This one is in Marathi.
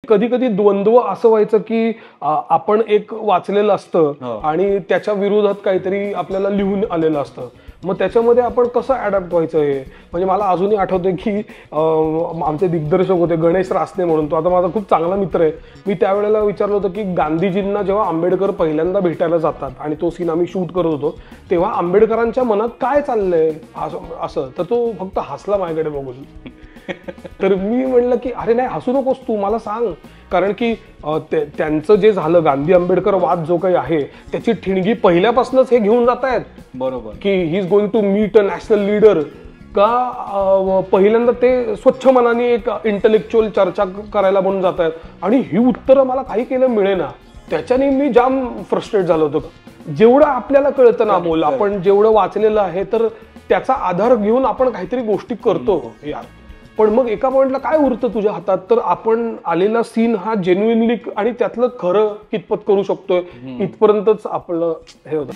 कधी कधी द्वंद्व असं व्हायचं की आपण एक वाचलेलं असतं आणि त्याच्या विरोधात काहीतरी आपल्याला लिहून आलेलं असतं, मग त्याच्यामध्ये आपण कसं अडॅप्ट व्हायचं हे. म्हणजे मला अजूनही आठवतंय की आमचे दिग्दर्शक होते गणेश रासने म्हणून, तो आता माझा खूप चांगला मित्र आहे. मी त्यावेळेला विचारलं होतं की गांधीजींना जेव्हा आंबेडकर पहिल्यांदा भेटायला जातात आणि तो सीन आम्ही शूट करत होतो तेव्हा आंबेडकरांच्या मनात काय चाललंय असं, तर तो फक्त हसला माझ्याकडे बघून. तर मी म्हणलं की अरे नाही हसू नकोस तू, मला सांग. कारण की त्यांचं जे झालं गांधी आंबेडकर वाद जो काही आहे त्याची ठिणगी पहिल्यापासूनच हे घेऊन जात आहेत. बरोबर. की he is going to meet a national leader, का पहिल्यांदा ते स्वच्छ मनाने एक इंटेलेक्च्युअल चर्चा करायला म्हणून जात आहेत. आणि ही उत्तरं मला काही केलं मिळेना, त्याच्याने मी जाम फ्रस्ट्रेट झालो होतो. जेवढं आपल्याला कळतं ना बोल, आपण जेवढं वाचलेलं आहे तर त्याचा आधार घेऊन आपण काहीतरी गोष्टी करतो यार. पण मग एका पॉइंटला काय उरतं तुझ्या हातात, तर आपण आलेला सीन हा जेन्युइनली आणि त्यातलं खरं कितपत करू शकतोय इथपर्यंतच आपलं हे होतं.